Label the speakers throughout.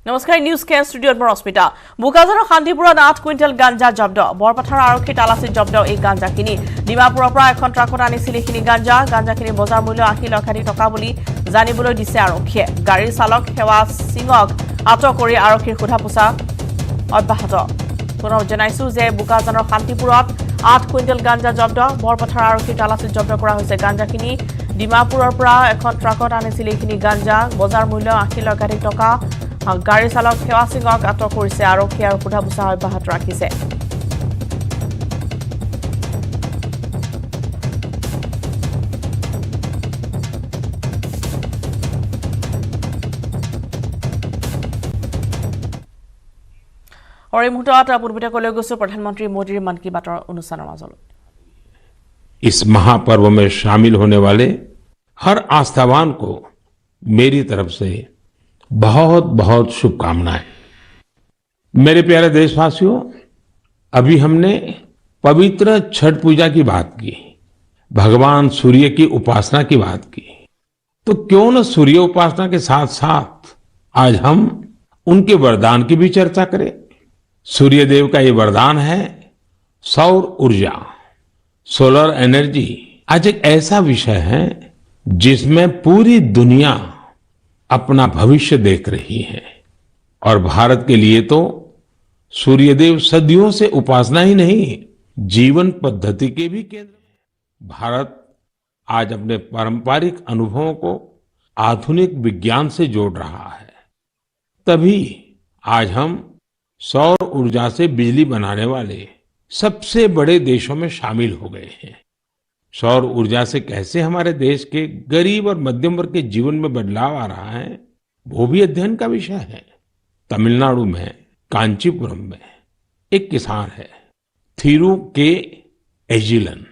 Speaker 1: নমস্কাৰ নিউজ কেন ষ্টুডিঅ'ত মই ৰশ্মিতা বুকাজানৰ শান্তিপুৰত 8 কুইণ্টেল গাঞ্জা জব্দ বৰপথাৰ আৰক্ষী তালাচীত জব্দ এই গাঞ্জাখিনি ডিমাপুৰৰ পৰা এখন ট্ৰাকত আনিছিল এইখিনি গাঞ্জাখিনি বজাৰ মূল্য 80 লক্ষাধিক টকা বুলি জানিবলৈ দিছে আৰক্ষীয়ে গাড়ীৰ চালক সেৱা সিঙক আটক কৰি আৰক্ষীৰ সোধা-পোছা অব্যাহত পুনৰ জনাইছো যে বুকাজানৰ শান্তিপুৰত 8 কুইণ্টেল গাঞ্জা জব্দ বৰপথাৰ আৰক্ষী তালাচীত জব্দ কৰা হৈছে গাঞ্জাখিনি ডিমাপুৰৰ পৰা এখন ট্ৰাকত আনিছিল এইখিনি গাঞ্জা বজাৰ মূল্য 80 লক্ষাধিক টকা গাড়ী চালক সেৱা সিঙক আটক কৰিছে আৰক্ষী আৰু সোধা-পোছা অব্যাহত ৰাখিছে और এই মুহূৰ্তত পূৰ্বতে কলৈ গৈছে প্ৰধানমন্ত্ৰী মোদীৰ মন কি বাতৰ অনুষ্ঠানৰ মাজত
Speaker 2: इस महापर्व में शामिल होने वाले हर आस्थावान को मेरी तरफ से बहुत बहुत शुभकामनाएं मेरे प्यारे देशवासियों अभी हमने पवित्र छठ पूजा की बात की भगवान सूर्य की उपासना की बात की तो क्यों न सूर्य उपासना के साथ साथ आज हम उनके वरदान की भी चर्चा करें सूर्य देव का ये वरदान है सौर ऊर्जा सोलर एनर्जी आज एक ऐसा विषय है जिसमें पूरी दुनिया अपना भविष्य देख रही है और भारत के लिए तो सूर्यदेव सदियों से उपासना ही नहीं जीवन पद्धति के भी केंद्र में भारत आज अपने पारंपरिक अनुभवों को आधुनिक विज्ञान से जोड़ रहा है तभी आज हम सौर ऊर्जा से बिजली बनाने वाले सबसे बड़े देशों में शामिल हो गए हैं सौर ऊर्जा से कैसे हमारे देश के गरीब और मध्यम वर्ग के जीवन में बदलाव आ रहा है वो भी अध्ययन का विषय है तमिलनाडु में कांचीपुरम में एक किसान है थिरु के एजिलन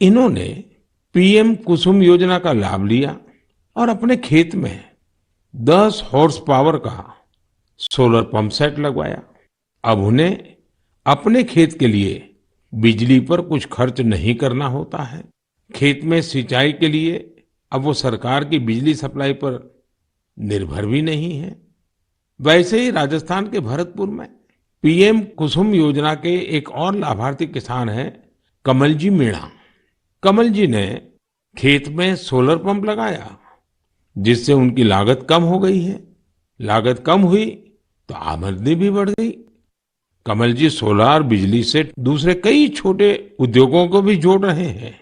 Speaker 2: इन्होंने पीएम कुसुम योजना का लाभ लिया और अपने खेत में 10 हॉर्स पावर का सोलर पंप सेट लगवाया अब उन्हें अपने खेत के लिए बिजली पर कुछ खर्च नहीं करना होता है खेत में सिंचाई के लिए अब वो सरकार की बिजली सप्लाई पर निर्भर भी नहीं है वैसे ही राजस्थान के भरतपुर में पीएम कुसुम योजना के एक और लाभार्थी किसान हैं कमलजी मीणा कमल जी ने खेत में सोलर पंप लगाया जिससे उनकी लागत कम हो गई है लागत कम हुई तो आमदनी भी बढ़ गई कमल जी सोलार बिजली से दूसरे कई छोटे उद्योगों को भी जोड़ रहे हैं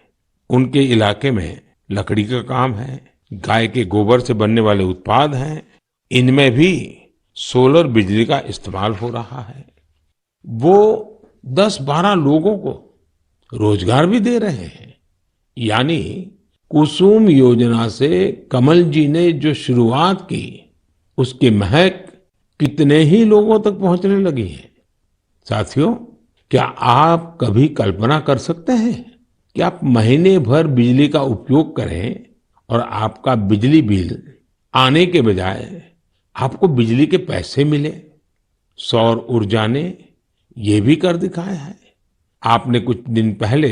Speaker 2: उनके इलाके में लकड़ी का काम है गाय के गोबर से बनने वाले उत्पाद हैं इनमें भी सोलर बिजली का इस्तेमाल हो रहा है वो 10-12 लोगों को रोजगार भी दे रहे हैं यानी कुसुम योजना से कमल जी ने जो शुरुआत की उसकी महक कितने ही लोगों तक पहुंचने लगी है साथियों क्या आप कभी कल्पना कर सकते हैं कि आप महीने भर बिजली का उपयोग करें और आपका बिजली बिल आने के बजाय आपको बिजली के पैसे मिले सौर ऊर्जा ने ये भी कर दिखाया है आपने कुछ दिन पहले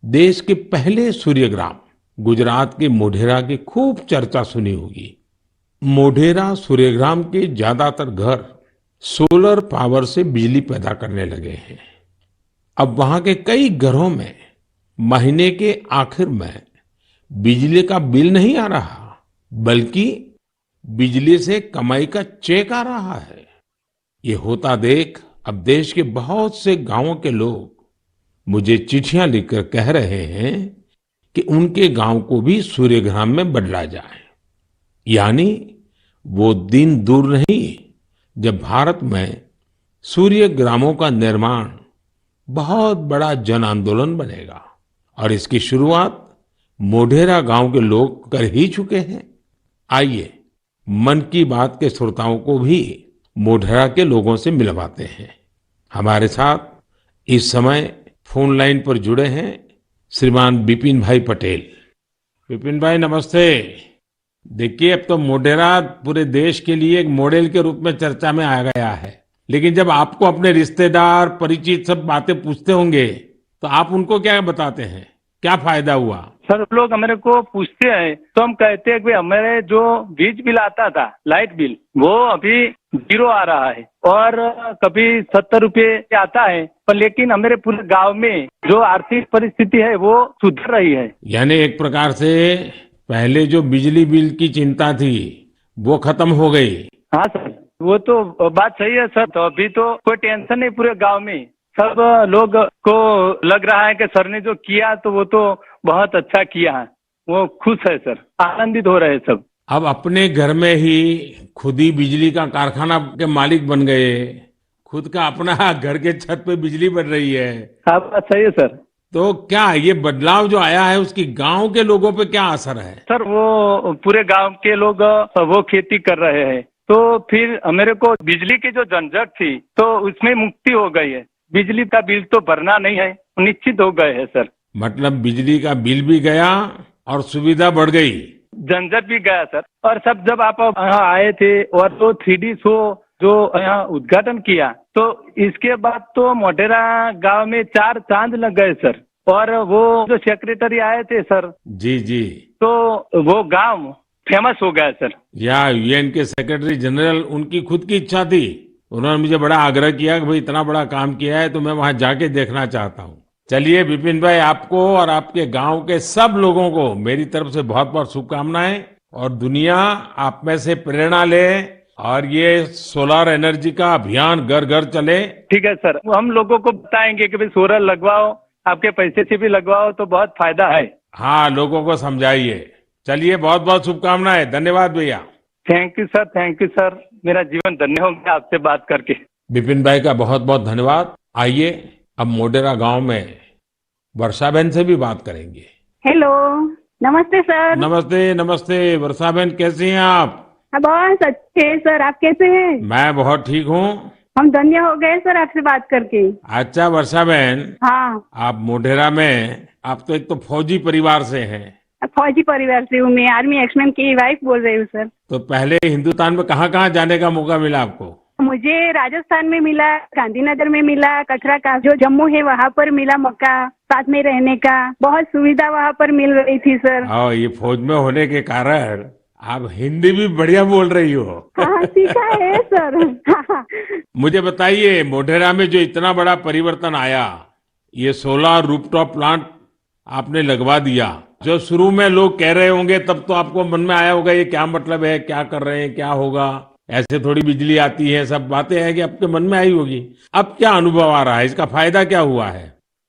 Speaker 2: देश के पहले सूर्यग्राम गुजरात के मोढेरा की खूब चर्चा सुनी होगी मोढेरा सूर्यग्राम के ज्यादातर घर सोलर पावर से बिजली पैदा करने लगे हैं अब वहां के कई घरों में महीने के आखिर में बिजली का बिल नहीं आ रहा बल्कि बिजली से कमाई का चेक आ रहा है ये होता देख अब देश के बहुत से गांवों के लोग मुझे चिट्ठियां लिखकर कह रहे हैं कि उनके गांव को भी सूर्यग्राम में बदला जाए यानी वो दिन दूर नहीं जब भारत में सूर्य ग्रामों का निर्माण बहुत बड़ा जन आंदोलन बनेगा और इसकी शुरुआत मोढेरा गांव के लोग कर ही चुके हैं आइए मन की बात के श्रोताओं को भी मोढेरा के लोगों से मिलवाते हैं हमारे साथ इस समय फोन लाइन पर जुड़े हैं श्रीमान विपिन भाई पटेल विपिन भाई नमस्ते देखिए अब तो मोढेरा पूरे देश के लिए एक मॉडल के रूप में चर्चा में आ गया है लेकिन जब आपको अपने रिश्तेदार परिचित सब बातें पूछते होंगे तो आप उनको क्या बताते हैं क्या फायदा हुआ?
Speaker 3: सर लोग हमारे को पूछते हैं तो हम कहते हैं कि हमारे जो बीज बिल आता था, लाइट बिल, वो अभी 0 आ रहा है और कभी 70 रुपये आता है, पर लेकिन हमारे पूरे गांव में जो आर्थिक परिस्थिति है वो सुधर रही है।
Speaker 2: यानी एक प्रकार से पहले जो बिजली बिल की चिंता थी वो खत्म हो गई।
Speaker 3: हाँ सर, वो तो बात सही है सर। तो अभी तो कोई टेंशन नहीं पूरे गांव में। सब लोग को लग रहा है कि सर ने जो किया तो वो तो बहुत अच्छा किया है। वो खुश है सर, आनंदित हो रहे हैं सब।
Speaker 2: अब अपने घर में ही खुद ही बिजली का कारखाना के मालिक बन गए, खुद का अपना घर के छत पे बिजली बन रही है।
Speaker 3: हाँ, बात सही है सर।
Speaker 2: तो क्या ये बदलाव जो आया है उसकी गांव के लोगों पे क्या असर है?
Speaker 3: सर वो पूरे गांव के लोग वो खेती कर रहे हैं, तो फिर मेरे को बिजली की जो झंझट थी तो उसमें मुक्ति हो गई है। बिजली का बिल तो भरना नहीं है, निश्चित हो गए है सर।
Speaker 2: मतलब बिजली का बिल भी गया और सुविधा बढ़ गई,
Speaker 3: झंझट भी गया सर। और सब जब आप यहाँ आए थे और तो 3D शो जो यहाँ उद्घाटन किया, तो इसके बाद तो मोटेरा गांव में 4 चांद लग गए सर। और वो जो सेक्रेटरी आए थे सर,
Speaker 2: जी जी,
Speaker 3: तो वो गांव फेमस हो गया सर।
Speaker 2: या यूएन के सेक्रेटरी जनरल, उनकी खुद की इच्छा थी, उन्होंने मुझे बड़ा आग्रह किया कि भाई इतना बड़ा काम किया है तो मैं वहां जाके देखना चाहता हूँ। चलिए विपिन भाई, आपको और आपके गांव के सब लोगों को मेरी तरफ से बहुत बहुत शुभकामनाएं, और दुनिया आप में से प्रेरणा ले और ये सोलर एनर्जी का अभियान घर घर चले।
Speaker 3: ठीक है सर, हम लोगों को बताएंगे कि भाई सोलर लगवाओ, आपके पैसे से भी लगवाओ तो बहुत फायदा है।
Speaker 2: हाँ, लोगों को समझाइए। चलिए, बहुत बहुत शुभकामनाएं। धन्यवाद भैया।
Speaker 3: Thank you sir, thank you sir. मेरा जीवन धन्य हो गया आपसे बात करके।
Speaker 2: विपिन भाई का बहुत बहुत धन्यवाद। आइए अब मोडेरा गांव में वर्षा बहन से भी बात करेंगे।
Speaker 4: हेलो, नमस्ते सर।
Speaker 2: नमस्ते नमस्ते। वर्षा बहन, कैसी हैं आप?
Speaker 4: बहुत अच्छे हैं सर, आप कैसे हैं?
Speaker 2: मैं बहुत ठीक हूँ।
Speaker 4: हम धन्य हो गए सर आपसे बात करके।
Speaker 2: अच्छा वर्षा बहन,
Speaker 4: हाँ,
Speaker 2: आप मोढेरा में, आप तो एक तो फौजी परिवार से हैं।
Speaker 4: फौजी परिवार से हूँ मैं, आर्मी एक्समैन की वाइफ बोल रही हूँ सर।
Speaker 2: तो पहले हिंदुस्तान में कहाँ कहाँ जाने का मौका मिला आपको?
Speaker 4: मुझे राजस्थान में मिला, गांधीनगर में मिला, कटरा का जो जम्मू है वहाँ पर मिला मौका, साथ में रहने का बहुत सुविधा वहाँ पर मिल रही थी सर।
Speaker 2: हाँ, ये फौज में होने के कारण आप हिंदी भी बढ़िया बोल रही हो।
Speaker 4: हाँ, सीखा है सर। हाँ।
Speaker 2: मुझे बताइए, मोढेरा में जो इतना बड़ा परिवर्तन आया, ये सोलर रूफटॉप प्लांट आपने लगवा दिया, जो शुरू में लोग कह रहे होंगे तब तो आपको मन में आया होगा ये क्या मतलब है, क्या कर रहे हैं, क्या होगा, ऐसे थोड़ी बिजली आती है, सब बातें हैं कि आपके मन में आई होगी। अब क्या अनुभव आ रहा है, इसका फायदा क्या हुआ है?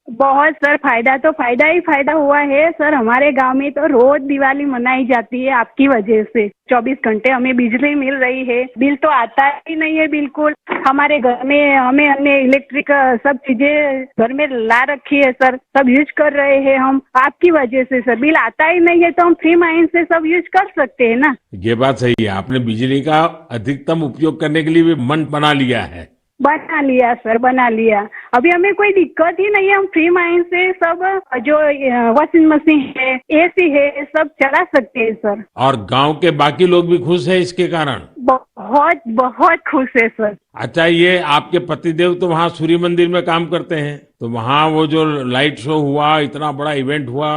Speaker 4: बहुत सर, फायदा तो फायदा ही फायदा हुआ है सर। हमारे गांव में तो रोज दिवाली मनाई जाती है आपकी वजह से। 24 घंटे हमें बिजली मिल रही है, बिल तो आता ही नहीं है बिल्कुल। हमारे घर में हमने इलेक्ट्रिक सब चीजें घर में ला रखी है सर, सब यूज कर रहे हैं हम आपकी वजह से सर। बिल आता ही नहीं है तो हम फ्री माइंड से सब यूज कर सकते हैं ना।
Speaker 2: ये बात सही है, आपने बिजली का अधिकतम उपयोग करने के लिए भी मन बना लिया है।
Speaker 4: बना लिया सर, बना लिया। अभी हमें कोई दिक्कत ही नहीं है, हम फ्री माइंड से सब जो वॉशिंग मशीन है, एसी है, सब चला सकते हैं सर।
Speaker 2: और गांव के बाकी लोग भी खुश है इसके कारण?
Speaker 4: बहुत बहुत खुश है सर।
Speaker 2: अच्छा, ये आपके पतिदेव तो वहाँ सूर्य मंदिर में काम करते हैं, तो वहाँ वो जो लाइट शो हुआ, इतना बड़ा इवेंट हुआ,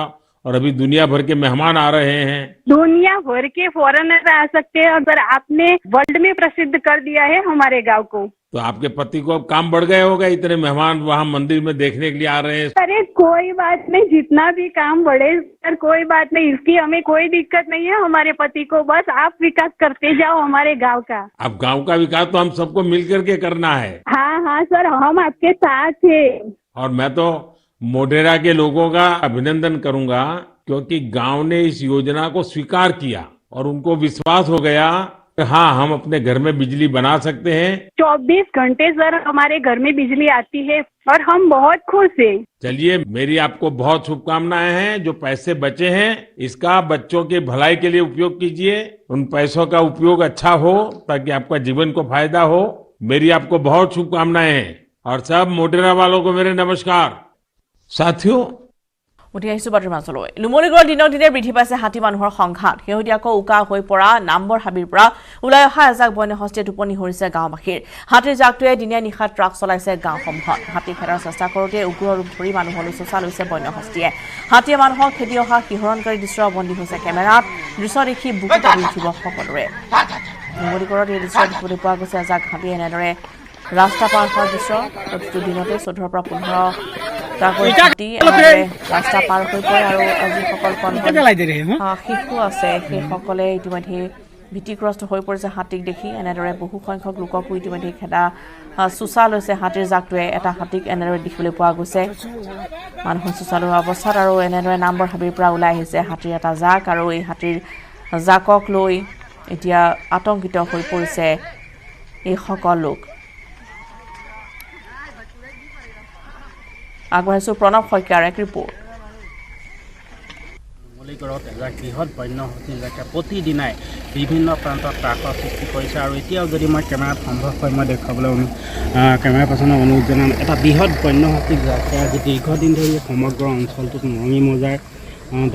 Speaker 2: और अभी दुनिया भर के मेहमान आ रहे हैं।
Speaker 4: दुनिया भर के फॉरेनर आ सकते हैं, और आपने वर्ल्ड में प्रसिद्ध कर दिया है हमारे गांव को।
Speaker 2: तो आपके पति को अब काम बढ़ गए होगा, इतने मेहमान वहाँ मंदिर में देखने के लिए आ रहे हैं।
Speaker 4: अरे कोई बात नहीं, जितना भी काम बढ़े सर, कोई बात नहीं, इसकी हमें कोई दिक्कत नहीं है हमारे पति को। बस आप विकास करते जाओ हमारे गांव का।
Speaker 2: अब गांव का विकास तो हम सबको मिल करके करना है।
Speaker 4: हाँ हाँ सर, हम आपके साथ हैं। और
Speaker 2: मैं तो मोढेरा के लोगों का अभिनंदन करूंगा, क्योंकि गांव ने इस योजना को स्वीकार किया और उनको विश्वास हो गया कि हाँ, हम अपने घर में बिजली बना सकते हैं।
Speaker 4: 24 घंटे सर हमारे घर में बिजली आती है और हम बहुत खुश हैं।
Speaker 2: चलिए, मेरी आपको बहुत शुभकामनाएं हैं। जो पैसे बचे हैं इसका बच्चों के भलाई के लिए उपयोग कीजिए, उन पैसों का उपयोग अच्छा हो ताकि आपका जीवन को फायदा हो। मेरी आपको बहुत शुभकामनाएं हैं, और सब मोढेरा वालों को मेरे नमस्कार। साथियों,
Speaker 1: উঠি আহিছো বাতৰি মাজলৈ নুমলীগড় দিনক দিনে বৃদ্ধি পাইছে হাতী মানুহৰ সংঘাত শেহতীয়াকৈ উকা হৈ পৰা নাম্বৰ হাবিৰ পৰা ওলাই অহা এজাক বন্যহস্তীয়ে টোপনি হৰিছে গাঁওবাসীৰ হাতীৰ জাকটোৱে দিনে নিশা ট্ৰাক চলাইছে গাঁওসমূহত হাতী খেদাৰ চেষ্টা কৰোঁতে উগ্ৰ ৰূপ ধৰি মানুহলৈ চোচা লৈছে বন্যহস্তীয়ে হাতীয়ে মানুহক খেদি অহা শিহৰণকাৰী দৃশ্য বন্দী হৈছে কেমেৰাত দৃশ্য দেখি বুকু কাঢ়ি উঠিব সকলোৰে নুমলীগড়ত এই দৃশ্য দেখিবলৈ পোৱা গৈছে এজাক হাতীয়ে এনেদৰে ৰাস্তা পাৰ হোৱাৰ দৃশ্য প্ৰতিটো দিনতে 14 পৰা 15 ৰাস্তা পাৰ হৈ পৰে আৰু যিসকল শিশু আছে সেইসকলে ইতিমধ্যে ভীতিগ্ৰস্ত হৈ পৰিছে হাতীক দেখি এনেদৰে বহু সংখ্যক লোককো ইতিমধ্যে খেদা চোচা লৈছে হাতীৰ জাকটোৱে এটা হাতীক এনেদৰে দেখিবলৈ পোৱা গৈছে মানুহৰ চোচা লোৱা অৱস্থাত আৰু এনেদৰে নাম্বৰ হাবিৰ পৰা ওলাই আহিছে হাতীৰ এটা জাক আৰু এই হাতীৰ জাকক লৈ এতিয়া আতংকিত হৈ পৰিছে এইসকল লোক আগবাঢ়িছো প্ৰণৱ শইকীয়াৰ এক ৰিপৰ্ট
Speaker 5: নুমলীগড়ত এজাক বৃহৎ বন্যহস্তী জাকে প্ৰতিদিনাই বিভিন্ন প্ৰান্তত ত্ৰাসৰ সৃষ্টি কৰিছে আৰু এতিয়াও যদি মই কেমেৰাত সম্ভৱ হয় মই দেখুৱাবলৈ কেমেৰা পাৰ্চনৰ অনুৰোধ জনাম এটা বৃহৎ বন্যহস্তী জাকে আজি দীৰ্ঘদিন ধৰি সমগ্ৰ অঞ্চলটোত মৰঙি মজাৰ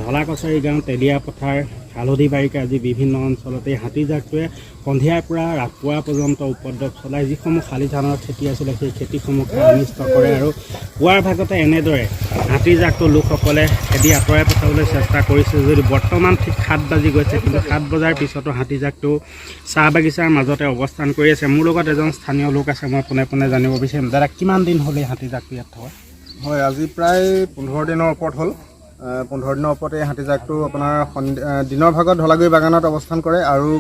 Speaker 5: ঢলা কছাৰী গাঁও তেলীয়া পথাৰ হালধি বাৰিকা আজি বিভিন্ন অঞ্চলতে হাতী জাকটোৱে সন্ধিয়াৰ পৰা ৰাতিপুৱা পৰ্যন্ত উপদ্ৰৱ চলাই যিসমূহ শালি ধানৰ খেতি আছিলে সেই খেতিসমূহ অনিষ্ট কৰে আৰু পুৱাৰ ভাগতে এনেদৰে হাতী জাকটো লোকসকলে খেদি আঁতৰাই পঠাবলৈ চেষ্টা কৰিছে যদি বৰ্তমান ঠিক 7 বাজি গৈছে কিন্তু 7 বজাৰ পিছতো হাতী জাকটো চাহ বাগিচাৰ মাজতে অৱস্থান কৰি আছে মোৰ লগত এজন স্থানীয় লোক আছে মই পোনে পোনে জানিব বিচাৰিম দাদা কিমান দিন হ'লে হাতী জাকটো ইয়াত থকা
Speaker 6: হয় আজি প্ৰায় 15 দিনৰ ওপৰত হ'ল 15 দিনৰ ওপৰতে হাতী জাকটো আপোনাৰ দিনৰ ভাগত ঢলাগুৰি বাগানত অৱস্থান কৰে আৰু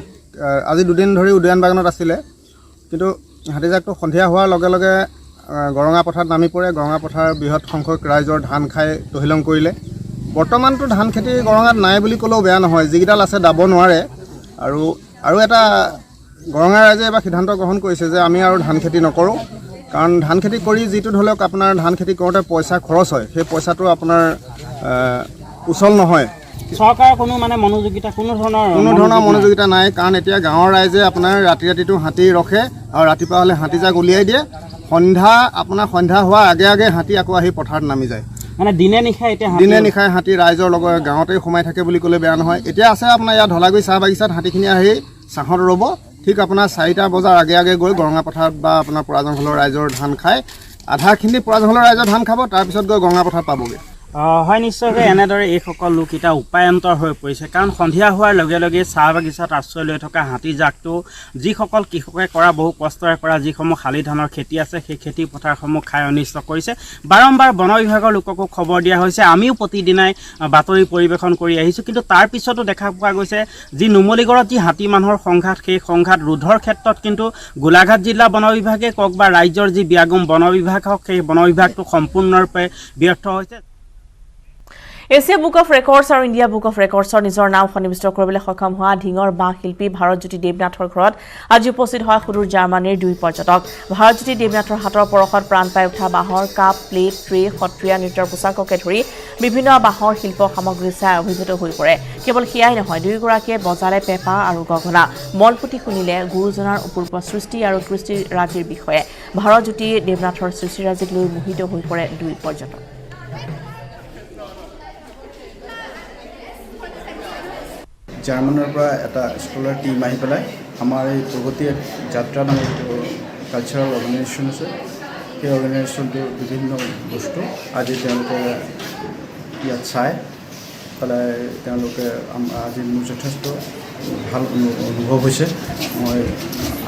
Speaker 6: আজি দুদিন ধৰি উদ্যান বাগানত আছিলে কিন্তু হাতী জাকটো সন্ধিয়া হোৱাৰ লগে লগে গৰঙা পথাৰত নামি পৰে গৰঙা পথাৰ বৃহৎ সংখ্যক ৰাইজৰ ধান খাই তহিলং কৰিলে বৰ্তমানটো ধান খেতি গৰঙাত নাই বুলি ক'লেও বেয়া নহয় যিকেইডাল আছে দাব নোৱাৰে আৰু এটা গৰঙা ৰাইজে এবাৰ সিদ্ধান্ত গ্ৰহণ কৰিছে যে আমি আৰু ধান খেতি নকৰোঁ কাৰণ ধান খেতি কৰি যিটো ধৰি লওক আপোনাৰ ধান খেতি কৰোঁতে পইচা খৰচ হয় সেই পইচাটো আপোনাৰ উচল নহয়
Speaker 5: চৰকাৰৰ কোনো মানে মনোযোগিতা কোনো ধৰণৰ
Speaker 6: মনোযোগিতা নাই কাৰণ এতিয়া গাঁৱৰ ৰাইজে আপোনাৰ ৰাতিটো হাতী ৰখে আৰু ৰাতিপুৱা হ'লে হাতী জাক উলিয়াই দিয়ে সন্ধ্যা হোৱাৰ আগে আগে হাতী আকৌ আহি পথাৰত নামি যায়
Speaker 5: মানে দিনে নিশাই
Speaker 6: হাতী ৰাইজৰ লগত গাঁৱতে সোমাই থাকে বুলি ক'লে বেয়া নহয় এতিয়া আছে আপোনাৰ ইয়াত ঢলাগুৰি চাহ বাগিচাত হাতীখিনি আহি চাহত ৰ'ব ঠিক আপোনাৰ 4টা বজাৰ আগে আগে গৈ গৰঙা পথাৰত বা আপোনাৰ পৰা জংঘলৰ ৰাইজৰ ধান খাই আধাখিনি পৰা জংঘলৰ ৰাইজৰ ধান খাব তাৰপিছত গৈ গৰঙা পথাৰত পাবগৈ
Speaker 5: হয় নিশ্চয়কৈ এনেদৰে এইসকল লোক এতিয়া উপায়ন্তৰ হৈ পৰিছে কাৰণ সন্ধিয়া হোৱাৰ লগে লগে চাহ বাগিচাত আশ্ৰয় লৈ থকা হাতী জাকটো যিসকল কৃষকে কৰা বহু কষ্টৰে কৰা যিসমূহ শালি ধানৰ খেতি আছে সেই খেতি পথাৰসমূহ খাই অনিষ্ট কৰিছে বাৰম্বাৰ বন বিভাগৰ লোককো খবৰ দিয়া হৈছে আমিও প্ৰতিদিনাই বাতৰি পৰিৱেশন কৰি আহিছোঁ কিন্তু তাৰ পিছতো দেখা পোৱা গৈছে যি নুমলীগড়ত যি হাতী মানুহৰ সংঘাত সেই সংঘাত ৰোধৰ ক্ষেত্ৰত কিন্তু গোলাঘাট জিলা বন বিভাগে কওক বা ৰাজ্যৰ যি ব্যাগুম বন বিভাগ হওক সেই বন বিভাগটো সম্পূৰ্ণৰূপে ব্যৰ্থ হৈছে
Speaker 1: এছিয়া বুক অফ ৰেকৰ্ডছ আৰু ইণ্ডিয়া বুক অফ ৰেকৰ্ডছৰ নিজৰ নাম সন্নিৱিষ্ট কৰিবলৈ সক্ষম হোৱা ঢিঙৰ বাঁহ শিল্পী ভাৰতজ্যোতি দেৱনাথৰ ঘৰত আজি উপস্থিত হয় সুদূৰ জাৰ্মানীৰ 2 পৰ্যটক ভাৰতজ্যোতি দেৱনাথৰ হাতৰ পৰশত প্ৰাণ পাই উঠা বাঁহৰ কাপ প্লেট ট্ৰে সত্ৰীয়া নৃত্যৰ পোচাককে ধৰি বিভিন্ন বাঁহৰ শিল্প সামগ্ৰী চাই অভিভূত হৈ পৰে কেৱল সেয়াই নহয় দুয়োগৰাকীয়ে বজালে পেঁপা আৰু গগনা মলপুতি শুনিলে গুৰুজনাৰ অপূৰ্ব সৃষ্টি আৰু কৃষ্টিৰাজিৰ বিষয়ে ভাৰতজ্যোতি দেৱনাথৰ সৃষ্টিৰাজিক লৈ মোহিত হৈ পৰে 2 পৰ্যটক
Speaker 7: জাৰ্মানৰ পৰা এটা স্কলাৰ টিম আহি পেলাই আমাৰ এই প্ৰগতি যাত্ৰা নামৰ কালচাৰেল অৰ্গেনাইজেশ্যন আছে সেই অৰ্গেনাইজেশ্যনটোৰ বিভিন্ন বস্তু আজি তেওঁলোকে ইয়াত চাই পেলাই তেওঁলোকে আজি মোৰ যথেষ্ট ভাল অনুভৱ হৈছে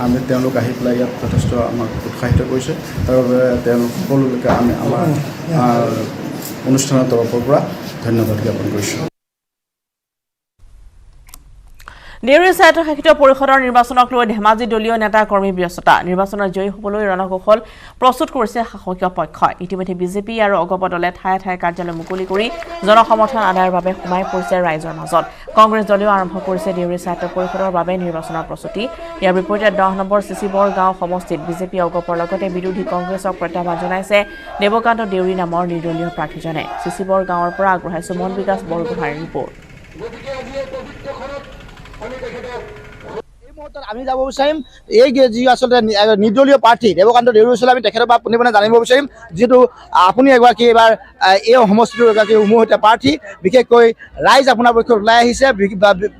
Speaker 7: আমি তেওঁলোক আহি পেলাই ইয়াত যথেষ্ট আমাক উৎসাহিত কৰিছে তাৰ বাবে তেওঁলোক সকলোকে আমি আমাৰ অনুষ্ঠানৰ তৰফৰ পৰা ধন্যবাদ জ্ঞাপন কৰিছোঁ
Speaker 1: দেউৰী স্বায়ত্তশাসিত পৰিষদৰ নিৰ্বাচনক লৈ ধেমাজি দলীয় নেতা কৰ্মী ব্যস্ততা নিৰ্বাচনত জয়ী হ'বলৈ ৰণকৌশল প্ৰস্তুত কৰিছে শাসকীয় পক্ষই ইতিমধ্যে বিজেপি আৰু অগপ দলে ঠায়ে ঠায়ে কাৰ্যালয় মুকলি কৰি জনসমৰ্থন আদায়ৰ বাবে সোমাই পৰিছে ৰাইজৰ মাজত কংগ্ৰেছ দলেও আৰম্ভ কৰিছে দেউৰী স্বায়ত্ত পৰিষদৰ বাবে নিৰ্বাচনৰ প্ৰস্তুতি ইয়াৰ বিপৰীতে 10 নম্বৰ চিচিবৰ গাঁও সমষ্টিত বিজেপি অগপৰ লগতে বিৰোধী কংগ্ৰেছক প্ৰত্যাহ্বান জনাইছে দেৱকান্ত দেউৰী নামৰ নিৰ্দলীয় প্ৰাৰ্থীজনে চিচিবৰ গাঁৱৰ পৰা আগবঢ়াইছে মন বিকাশ বৰগোহাঁইৰ ৰিপৰ্ট
Speaker 8: আমি যাব বিচাৰিম এই যি আচলতে নিৰ্দলীয় প্ৰাৰ্থী দেৱকান্ত দেউৰী ওচৰলৈ আমি তেখেতৰ পৰা পোনে জানিব বিচাৰিম, যিহেতু আপুনি এগৰাকী এইবাৰ এই সমষ্টিটোৰ এগৰাকী উমৈহতীয়া প্ৰাৰ্থী, বিশেষকৈ ৰাইজ আপোনাৰ পক্ষত ওলাই আহিছে।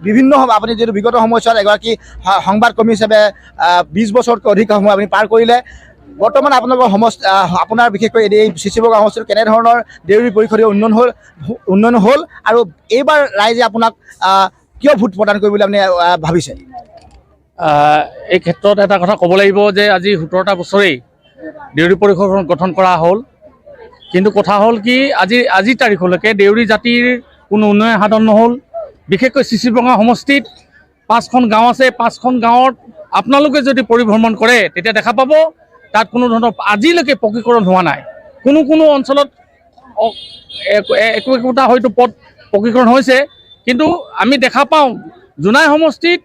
Speaker 8: বিভিন্ন আপুনি যিহেতু বিগত সময়ছোৱাত এগৰাকী সংবাদকৰ্মী হিচাপে 20 বছৰতকৈ অধিক সময় আপুনি পাৰ কৰিলে, বৰ্তমান আপোনালোকৰ আপোনাৰ বিশেষকৈ এই চিচিবগা সমষ্টিত কেনেধৰণৰ দেউৰী পৰিষদীয় উন্নয়ন হ'ল আৰু এইবাৰ ৰাইজে আপোনাক কিয় ভোট প্ৰদান কৰিব বুলি আপুনি ভাবিছে?
Speaker 9: এই ক্ষেত্ৰত এটা কথা ক'ব লাগিব যে আজি 17টা বছৰেই দেউৰী পৰিষদখন গঠন কৰা হ'ল, কিন্তু কথা হ'ল কি আজিৰ তাৰিখলৈকে দেউৰী জাতিৰ কোনো উন্নয়ন সাধন নহ'ল। বিশেষকৈ চিচিবগা সমষ্টিত 5খন গাঁও আছে, 5খন গাঁৱত আপোনালোকে যদি পৰিভ্ৰমণ কৰে তেতিয়া দেখা পাব তাত কোনো ধৰণৰ আজিলৈকে পকীকৰণ হোৱা নাই। কোনো অঞ্চলত একোটা হয়তো পথ পকীকৰণ হৈছে, কিন্তু আমি দেখা পাওঁ জোনাই সমষ্টিত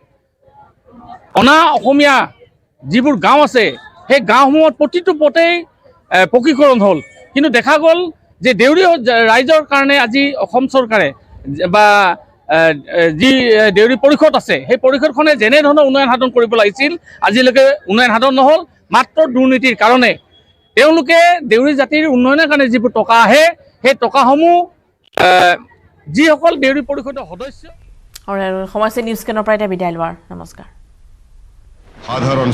Speaker 9: অনা অসমীয়া যিবোৰ গাঁও আছে সেই গাঁওসমূহত প্ৰতিটো পথেই পকীকৰণ হ'ল, কিন্তু দেখা গ'ল যে দেউৰী ৰাইজৰ কাৰণে আজি অসম চৰকাৰে বা যি দেউৰী পৰিষদ আছে সেই পৰিষদখনে যেনেধৰণৰ উন্নয়ন সাধন কৰিব লাগিছিল আজিলৈকে উন্নয়ন সাধন নহ'ল। মাত্ৰ দুৰ্নীতিৰ কাৰণে তেওঁলোকে দেউৰী জাতিৰ উন্নয়নৰ কাৰণে যিবোৰ টকা আহে সেই টকাসমূহ যিসকল দেউৰী পৰিষদৰ সদস্য।
Speaker 1: সমস্যা নিউজ স্কেনৰ পৰা এতিয়া বিদায় লোৱাৰ নমস্কাৰ।
Speaker 10: সাধাৰণ